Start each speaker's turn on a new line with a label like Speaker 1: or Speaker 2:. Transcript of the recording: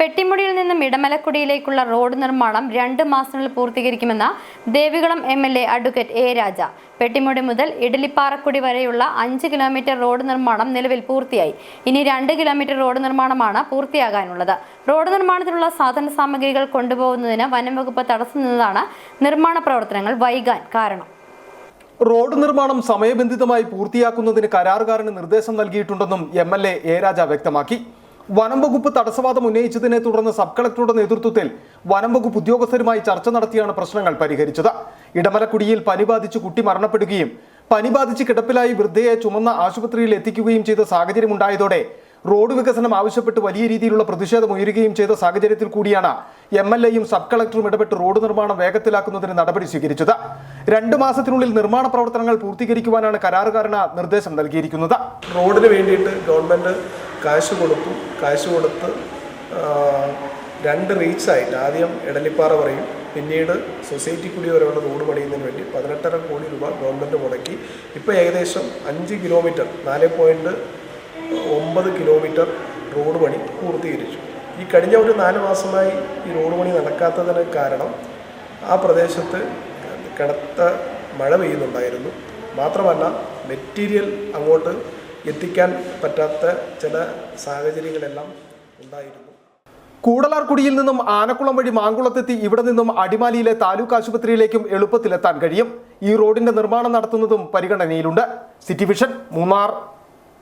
Speaker 1: പെട്ടിമുടിയിൽ നിന്നും ഇടമലക്കുടിയിലേക്കുള്ള റോഡ് നിർമ്മാണം 2 മാസത്തിനുള്ളിൽ പൂർത്തീകരിക്കുമെന്ന് ദേവികുളം MLA അഡ്വക്കേറ്റ് A. രാജ. പെട്ടിമുടി മുതൽ ഇഡലിപ്പാറക്കുടി വരെയുള്ള 5 കിലോമീറ്റർ റോഡ് നിർമ്മാണം നിലവിൽ പൂർത്തിയായി. ഇനി 2 കിലോമീറ്റർ റോഡ് നിർമ്മാണമാണ് പൂർത്തിയാകാനുള്ളത്. റോഡ് നിർമ്മാണത്തിനുള്ള സാധന സാമഗ്രികൾ കൊണ്ടുപോകുന്നതിന് വനം വകുപ്പ് തടസ്സം നിന്നതാണ് നിർമ്മാണ പ്രവർത്തനങ്ങൾ വൈകാൻ കാരണം.
Speaker 2: റോഡ് നിർമ്മാണം സമയബന്ധിതമായി പൂർത്തിയാക്കുന്നതിന് കരാറുകാരന് നിർദ്ദേശം നൽകിയിട്ടുണ്ടെന്നും MLA A. രാജ വ്യക്തമാക്കി. വനം വകുപ്പ് തടസ്സവാദം ഉന്നയിച്ചതിനെ തുടർന്ന് സബ് കളക്ടറുടെ നേതൃത്വത്തിൽ വനം വകുപ്പ് ഉദ്യോഗസ്ഥരുമായി ചർച്ച നടത്തിയാണ് പ്രശ്നങ്ങൾ പരിഹരിച്ചത്. ഇടമലക്കുടിയിൽ പനി ബാധിച്ച് കുട്ടി മരണപ്പെടുകയും പനി ബാധിച്ച് കിടപ്പിലായി വൃദ്ധയെ ചുമന്ന ആശുപത്രിയിൽ എത്തിക്കുകയും ചെയ്ത സാഹചര്യമുണ്ടായതോടെ റോഡ് വികസനം ആവശ്യപ്പെട്ട് വലിയ രീതിയിലുള്ള പ്രതിഷേധം ഉയരുകയും ചെയ്ത സാഹചര്യത്തിൽ കൂടിയാണ് MLAയും സബ് കളക്ടറും ഇടപെട്ട് റോഡ് നിർമ്മാണം വേഗത്തിലാക്കുന്നതിന് നടപടി സ്വീകരിച്ചത്. 2 മാസത്തിനുള്ളിൽ നിർമ്മാണ പ്രവർത്തനങ്ങൾ പൂർത്തീകരിക്കുവാനാണ് കരാറുകാരന് നിർദ്ദേശം നൽകിയിരിക്കുന്നത്.
Speaker 3: റോഡിന് വേണ്ടിയിട്ട് ഗവൺമെൻറ് കാശ് കൊടുത്ത് 2 റീച്ചായിട്ട് ആദ്യം എടലിപ്പാറ പറയും, പിന്നീട് സൊസൈറ്റി കുടി വരെയുള്ള റോഡ് പണിയുന്നതിന് വേണ്ടി 18.5 കോടി രൂപ ഗവൺമെൻറ് മുടക്കി. ഇപ്പോൾ ഏകദേശം 5 കിലോമീറ്റർ 4.9 കിലോമീറ്റർ റോഡ് പണി പൂർത്തീകരിച്ചു. ഈ കഴിഞ്ഞ ഒരു 4 മാസമായി ഈ റോഡ് പണി നടക്കാത്തതിന് കാരണം ആ പ്രദേശത്ത് കനത്ത മഴ പെയ്യുന്നുണ്ടായിരുന്നു. മാത്രമല്ല മെറ്റീരിയൽ അങ്ങോട്ട് എത്തിക്കാൻ പറ്റാത്ത ചില സാഹചര്യങ്ങളെല്ലാം ഉണ്ടായിരുന്നു.
Speaker 2: കൂടലാർകുടിയിൽ നിന്നും ആനക്കുളം വഴി മാങ്കുളത്തെത്തി ഇവിടെ നിന്നും അടിമാലിയിലെ താലൂക്ക് ആശുപത്രിയിലേക്കും എളുപ്പത്തിലെത്താൻ കഴിയും. ഈ റോഡിന്റെ നിർമ്മാണം നടത്തുന്നതും പരിഗണനയിലുണ്ട്. City vision, Munnar.